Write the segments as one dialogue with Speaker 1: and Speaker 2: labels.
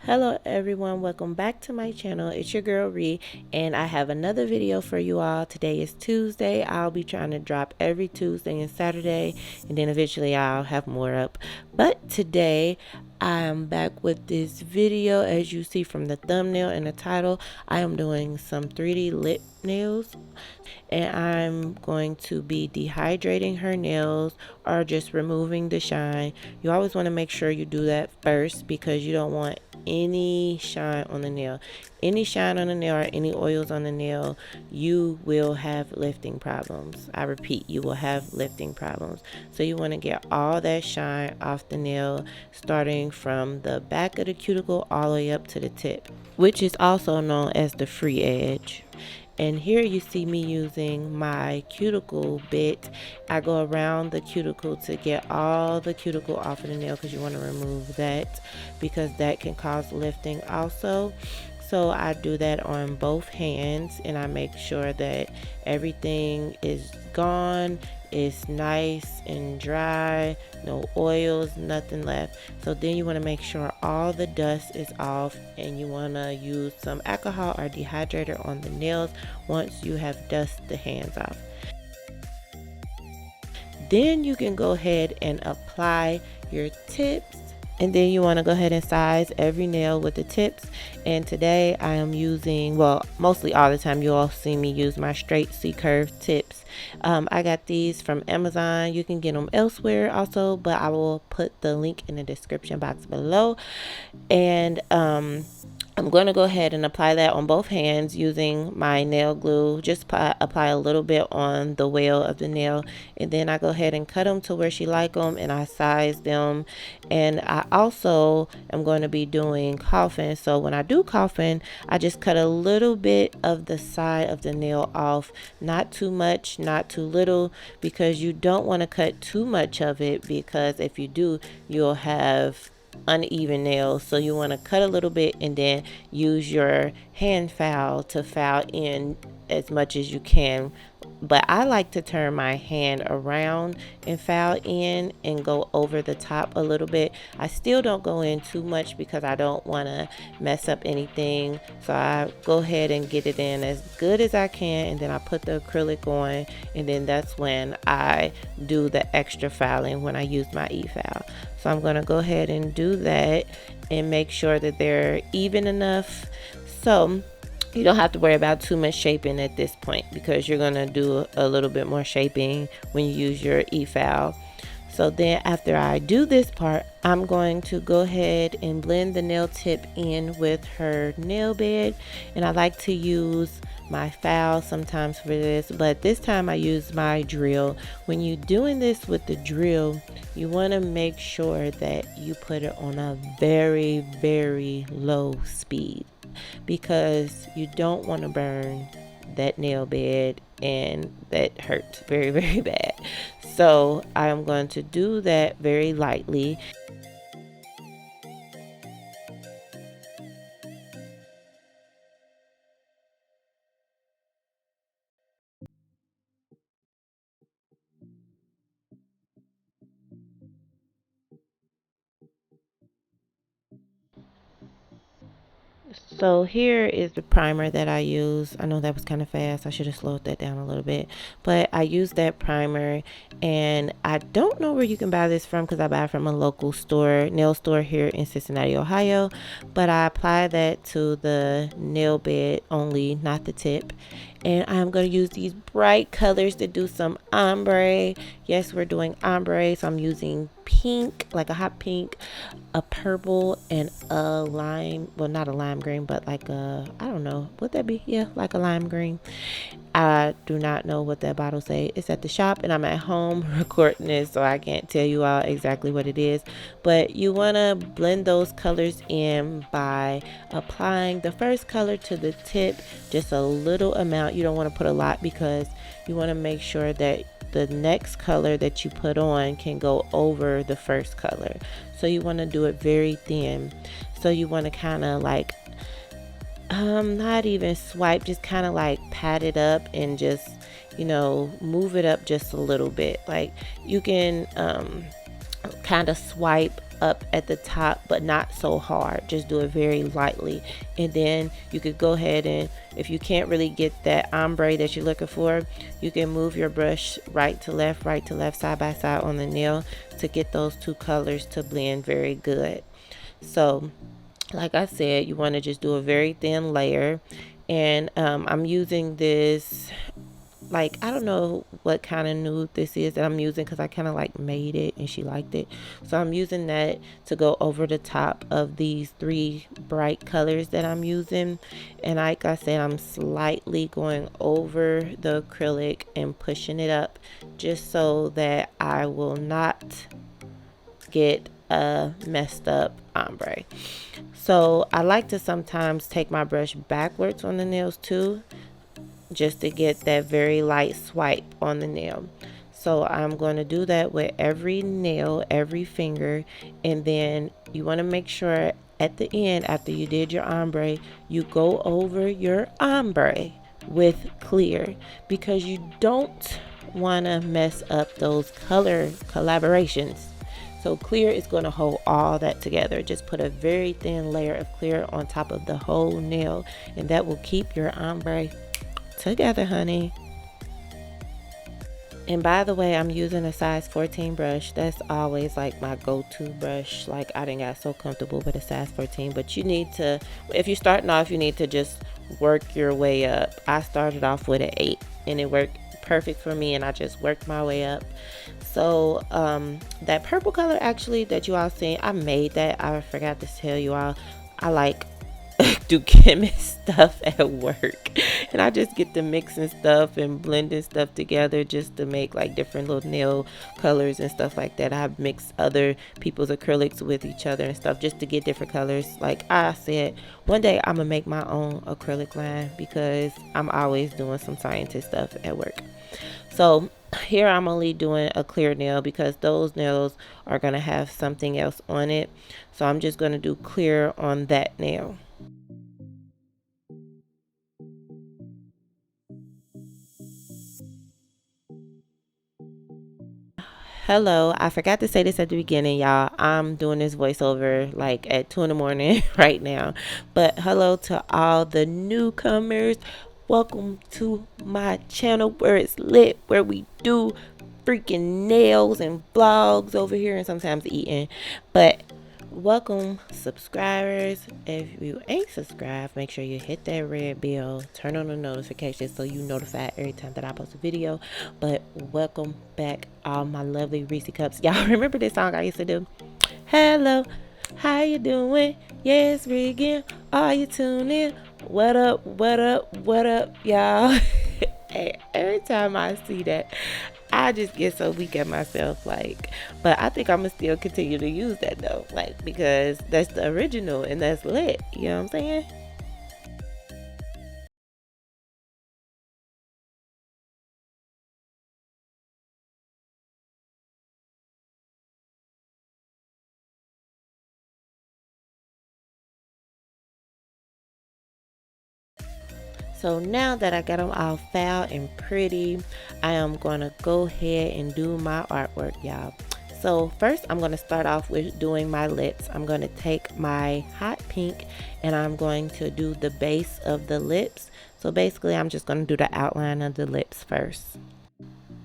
Speaker 1: Hello everyone, welcome back to my channel. It's your girl Ree, and I have another video for you all. Today is Tuesday. I'll be trying to drop every Tuesday and Saturday, and then eventually I'll have more up. But today I'm back with this video. As you see from the thumbnail and the title, I am doing some 3D lip nails, and I'm going to be dehydrating her nails or just removing the shine. You always want to make sure you do that first because you don't want any shine on the nail. Any shine on the nail or any oils on the nail, you will have lifting problems. I repeat, you will have lifting problems. So you want to get all that shine off the nail, starting from the back of the cuticle all the way up to the tip, which is also known as the free edge. And here you see me using my cuticle bit. I go around the cuticle to get all the cuticle off of the nail because you want to remove that, because that can cause lifting also. So I do that on both hands, and I make sure that everything is gone. It's nice and dry, no oils, nothing left. So then you want to make sure all the dust is off, and you want to use some alcohol or dehydrator on the nails once you have dusted the hands off. Then you can go ahead and apply your tips. And then you want to go ahead and size every nail with the tips. And today I am using, well, mostly all the time, you all see me use my straight C-curve tips. I got these from Amazon. You can get them elsewhere also, but I will put the link in the description box below. And I'm going to go ahead and apply that on both hands using my nail glue. Just apply a little bit on the wale of the nail, and then I go ahead and cut them to where she like them, and I size them. And I also am going to be doing coffin. So when I do coffin, I just cut a little bit of the side of the nail off, not too much, not too little, because you don't want to cut too much of it, because if you do, you'll have uneven nails. So you want to cut a little bit and then use your hand file to file in as much as you can. But I like to turn my hand around and file in and go over the top a little bit. I still don't go in too much because I don't want to mess up anything. So I go ahead and get it in as good as I can, and then I put the acrylic on, and then that's when I do the extra filing when I use my e-file. So I'm going to go ahead and do that and make sure that they're even enough. So you don't have to worry about too much shaping at this point, because you're going to do a little bit more shaping when you use your e-file. So then after I do this part, I'm going to go ahead and blend the nail tip in with her nail bed. And I like to use my file sometimes for this, but this time I use my drill. When you're doing this with the drill, you want to make sure that you put it on a very, very low speed, because you don't want to burn that nail bed, and that hurts very, very bad. So I'm going to do that very lightly. So here is the primer that I use. I know that was kind of fast. I should have slowed that down a little bit. But I use that primer, and I don't know where you can buy this from, because I buy it from a local store, nail store here in Cincinnati, Ohio. But I apply that to the nail bed only, not the tip. And I'm going to use these bright colors to do some ombre. Yes, we're doing ombre. So I'm using pink, like a hot pink, a purple, and a lime. Well, not a lime green, but like a, I don't know, would that be? Yeah, like a lime green. I do not know what that bottle say. It's at the shop, and I'm at home recording this, so I can't tell you all exactly what it is. But you want to blend those colors in by applying the first color to the tip, just a little amount. You don't want to put a lot, because you want to make sure that the next color that you put on can go over the first color. So you want to do it very thin. So you want to kind of like Not even swipe, just kind of like pat it up and just, move it up just a little bit. Like you can kind of swipe up at the top, but not so hard. Just do it very lightly. And then you could go ahead and, if you can't really get that ombre that you're looking for, you can move your brush right to left, side by side on the nail to get those two colors to blend very good. So like I said, you want to just do a very thin layer. And I'm using this, like, I don't know what kind of nude this is that I'm using, because I kind of like made it and she liked it. So I'm using that to go over the top of these three bright colors that I'm using. And like I said, I'm slightly going over the acrylic and pushing it up just so that I will not get a messed up ombre. So I like to sometimes take my brush backwards on the nails too, just to get that very light swipe on the nail. So I'm going to do that with every nail, every finger, and then you want to make sure at the end, after you did your ombre, you go over your ombre with clear, because you don't want to mess up those color collaborations. So clear is going to hold all that together. Just put a very thin layer of clear on top of the whole nail, and that will keep your ombre together, honey. And by the way, I'm using a size 14 brush. That's always like my go-to brush. Like, I didn't got so comfortable with a size 14, but you need to, if you're starting off, you need to just work your way up. I started off with an 8 and it worked perfect for me, and I just worked my way up. So that purple color actually that you all seen, I made that. I forgot to tell you all, I like do chemist stuff at work, and I just get to mixing stuff and blending stuff together just to make like different little nail colors and stuff like that. I mix other people's acrylics with each other and stuff just to get different colors. Like I said, one day I'm gonna make my own acrylic line, because I'm always doing some scientist stuff at work. So here I'm only doing a clear nail because those nails are gonna have something else on it. So I'm just gonna do clear on that nail. Hello, I forgot to say this at the beginning, y'all. I'm doing this voiceover like at 2 in the morning right now. But hello to all the newcomers. Welcome to my channel where it's lit, where we do freaking nails and vlogs over here and sometimes eating. But welcome, subscribers. If you ain't subscribed, make sure you hit that red bell, turn on the notifications so you notified every time that I post a video. But welcome back, all my lovely Reese Cups. Y'all remember this song I used to do? Hello, how you doing? Yes, Regan, are you tuning? What up, what up, what up, y'all? Hey, every time I see that, I just get so weak at myself, like, but I think I'm gonna still continue to use that though, like, because that's the original and that's lit, you know what I'm saying? So now that I got them all foul and pretty, I am gonna go ahead and do my artwork, y'all. So first I'm gonna start off with doing my lips. I'm gonna take my hot pink and I'm going to do the base of the lips. So basically I'm just gonna do the outline of the lips first.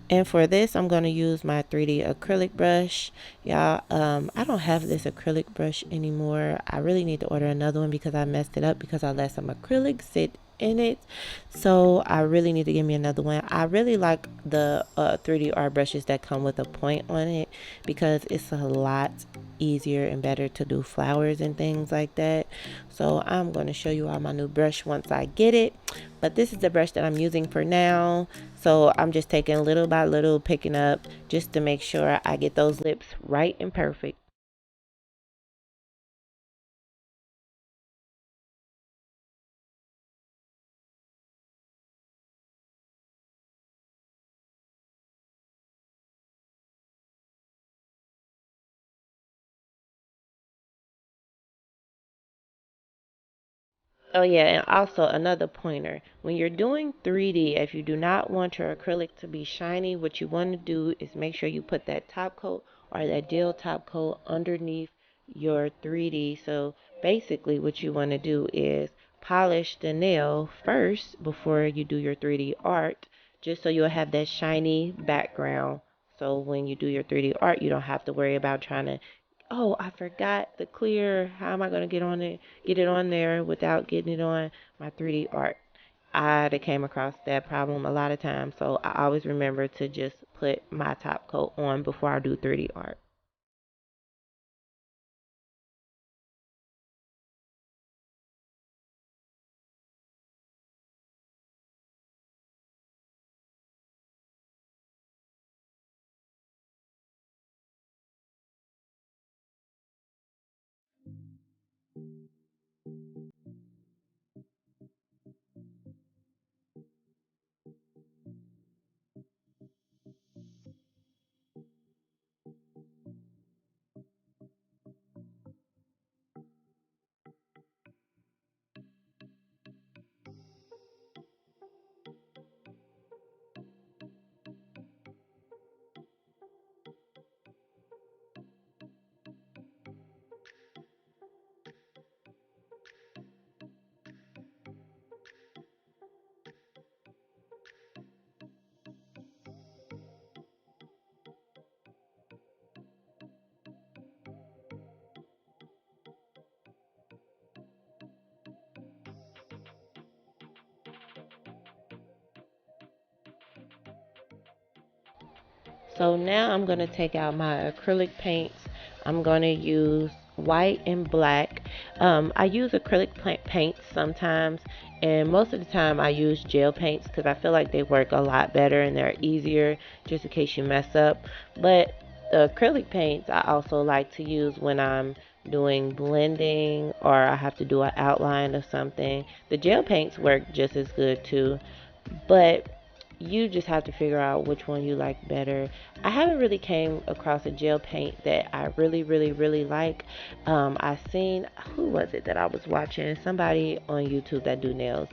Speaker 1: And for this, I'm going to use my 3D acrylic brush. Y'all, I don't have this acrylic brush anymore. I really need to order another one because I messed it up because I let some acrylic sit in it. So I really need to give me another one. I really like the 3D art brushes that come with a point on it because it's a lot easier and better to do flowers and things like that. So I'm going to show you all my new brush once I get it. But this is the brush that I'm using for now. So I'm just taking little by little, picking up just to make sure I get those lips right and perfect. Oh yeah, and also another pointer. When you're doing 3D, if you do not want your acrylic to be shiny, what you want to do is make sure you put that top coat or that gel top coat underneath your 3D. So basically what you want to do is polish the nail first before you do your 3D art, just so you'll have that shiny background. So when you do your 3D art, you don't have to worry about trying to, oh, I forgot the clear. How am I going to get it on there without getting it on my 3D art? I came across that problem a lot of times, so I always remember to just put my top coat on before I do 3D art. So now I'm going to take out my acrylic paints. I'm going to use white and black. I use acrylic paints sometimes, and most of the time I use gel paints because I feel like they work a lot better and they're easier just in case you mess up. But the acrylic paints I also like to use when I'm doing blending or I have to do an outline of something. The gel paints work just as good too, but you just have to figure out which one you like better. I haven't really came across a gel paint that I really like. I seen, who was it that I was watching? Somebody on YouTube that do nails.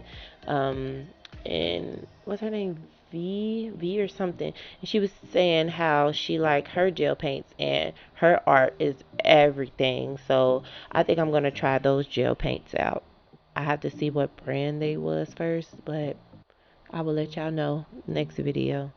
Speaker 1: Um, and what's her name? V or something. And she was saying how she like her gel paints and her art is everything. So I think I'm gonna try those gel paints out. I have to see what brand they was first, but I will let y'all know next video.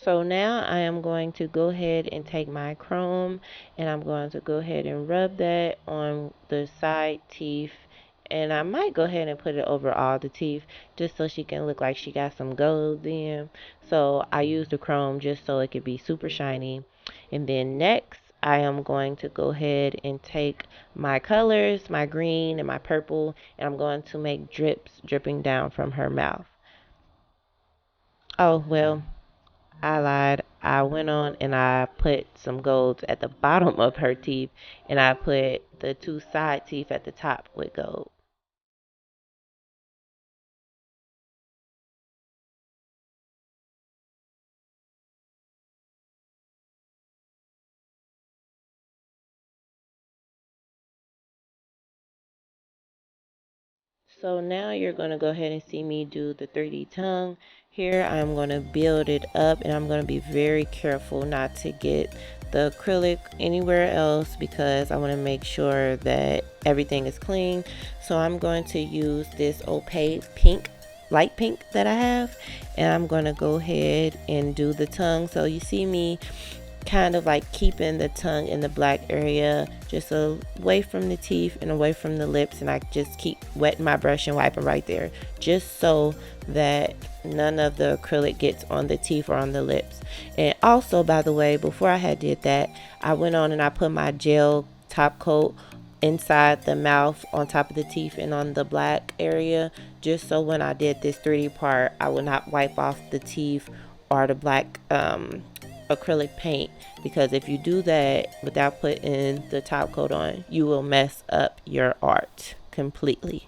Speaker 1: So now I am going to go ahead and take my chrome and I'm going to go ahead and rub that on the side teeth, and I might go ahead and put it over all the teeth just so she can look like she got some gold in. So I use the chrome just so it could be super shiny. And then next I am going to go ahead and take my colors, my green and my purple, and I'm going to make drips dripping down from her mouth. Oh, well, I lied. I went on and I put some golds at the bottom of her teeth, and I put the two side teeth at the top with gold. So now you're going to go ahead and see me do the 3D tongue. Here I'm going to build it up, and I'm going to be very careful not to get the acrylic anywhere else because I want to make sure that everything is clean. So I'm going to use this opaque pink, light pink that I have, and I'm going to go ahead and do the tongue. So you see me kind of like keeping the tongue in the black area just away from the teeth and away from the lips, and I just keep wetting my brush and wiping right there just so that none of the acrylic gets on the teeth or on the lips. And also, by the way, before I had did that, I went on and I put my gel top coat inside the mouth, on top of the teeth and on the black area, just so when I did this 3D part I would not wipe off the teeth or the black acrylic paint, because if you do that without putting the top coat on, you will mess up your art completely.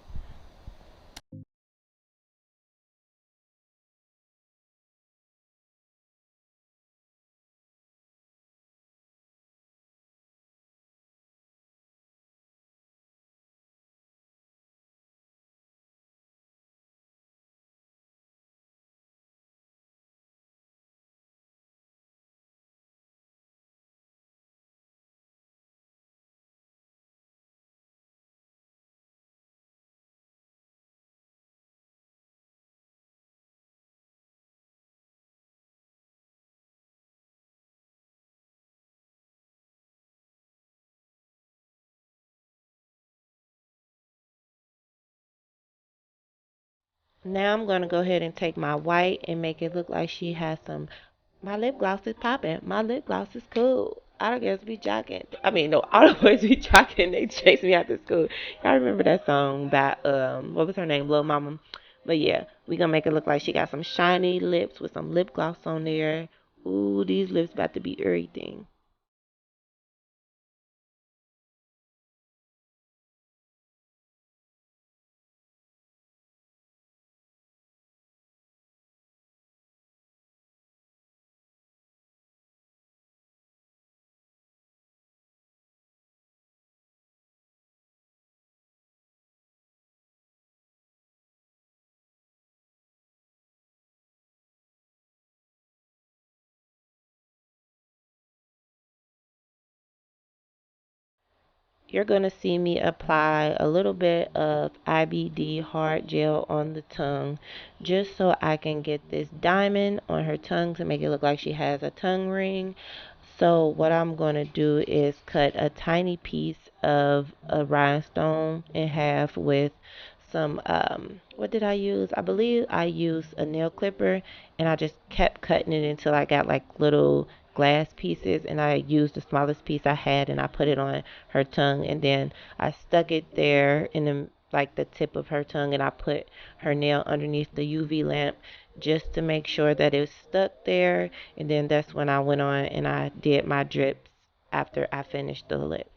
Speaker 1: Now I'm going to go ahead and take my white and make it look like she has some. My lip gloss is popping. My lip gloss is cool. I don't guess be jocking. I mean, no, all the boys be jocking. They chase me out to school. Y'all remember that song by what was her name, Lil Mama? But yeah, we gonna make it look like she got some shiny lips with some lip gloss on there. Ooh, these lips about to be everything. You're going to see me apply a little bit of IBD hard gel on the tongue just so I can get this diamond on her tongue to make it look like she has a tongue ring. So what I'm going to do is cut a tiny piece of a rhinestone in half with some, what did I use? I believe I used a nail clipper, and I just kept cutting it until I got like little glass pieces, and I used the smallest piece I had and I put it on her tongue, and then I stuck it there in the like the tip of her tongue, and I put her nail underneath the UV lamp just to make sure that it was stuck there, and then that's when I went on and I did my drips after I finished the lips.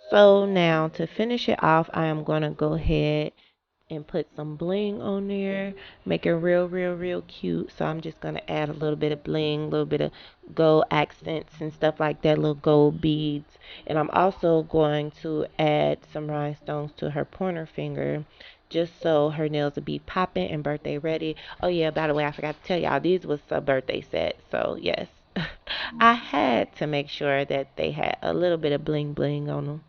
Speaker 1: So now to finish it off, I am going to go ahead and put some bling on there, make it real cute. So I'm just gonna add a little bit of bling, a little bit of gold accents and stuff like that, little gold beads. And I'm also going to add some rhinestones to her pointer finger, just so her nails will be popping and birthday ready. Oh yeah, by the way, I forgot to tell y'all, these was a birthday set, so yes. I had to make sure that they had a little bit of bling bling on them.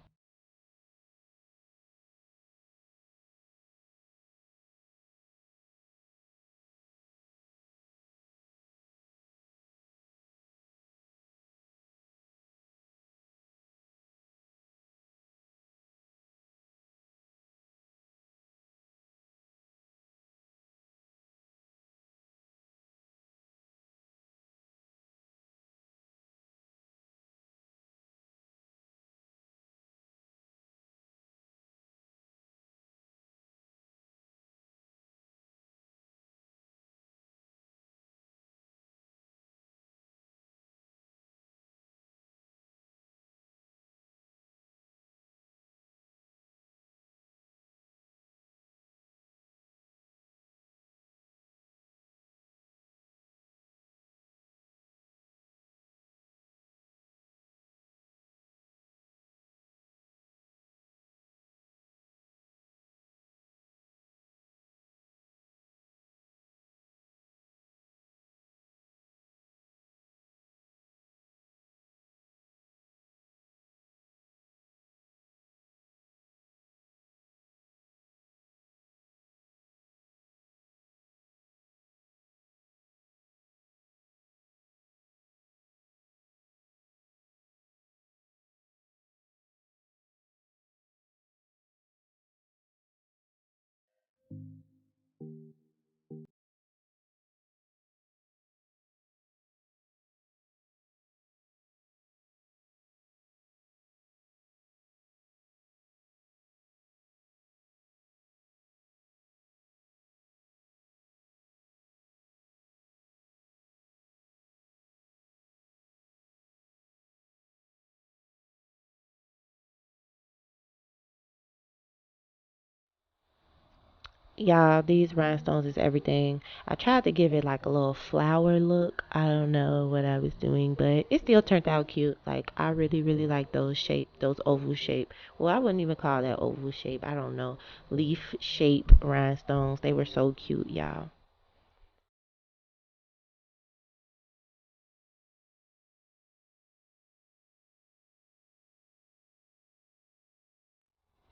Speaker 1: Y'all, these rhinestones is everything. I tried to give it like a little flower look. I don't know what I was doing, but it still turned out cute. Like, I really like those shape, those oval shape. Well, I wouldn't even call that oval shape. I don't know. Leaf shape rhinestones. They were so cute, y'all.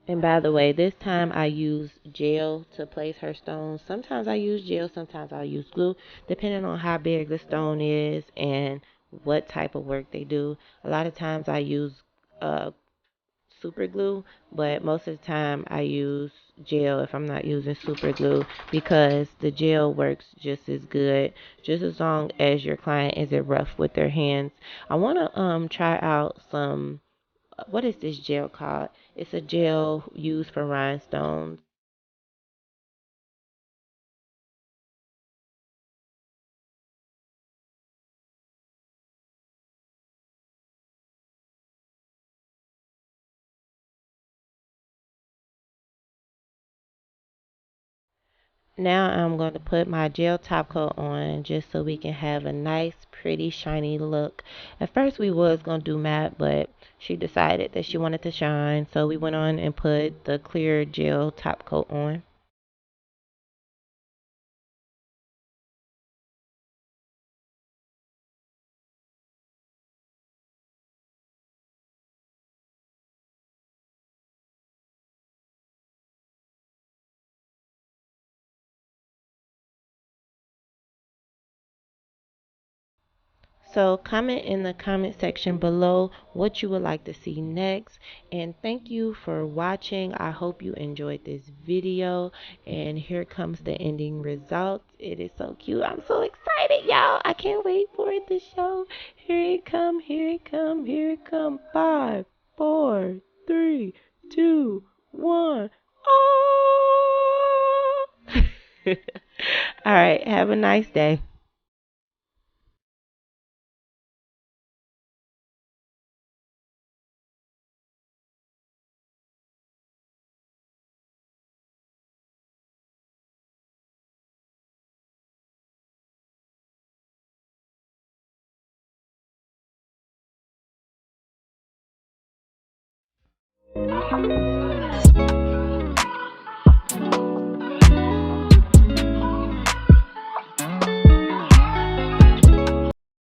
Speaker 1: And by the way, this time I use gel to place her stones. Sometimes I use gel, sometimes I use glue, depending on how big the stone is and what type of work they do. A lot of times I use uh, super glue, but most of the time I use gel if I'm not using super glue because the gel works just as good, just as long as your client isn't rough with their hands. I want to try out some, what is this gel called? It's a gel used for rhinestones. Now I'm going to put my gel top coat on just so we can have a nice, pretty, shiny look. At first we was going to do matte, but she decided that she wanted to shine, so we went on and put the clear gel top coat on. So comment in the comment section below what you would like to see next. And thank you for watching. I hope you enjoyed this video. And here comes the ending result. It is so cute. I'm so excited, y'all. I can't wait for it to show. Here it come, here it come, here it come. 5, 4, 3, 2, 1. Oh! All right. Have a nice day. you.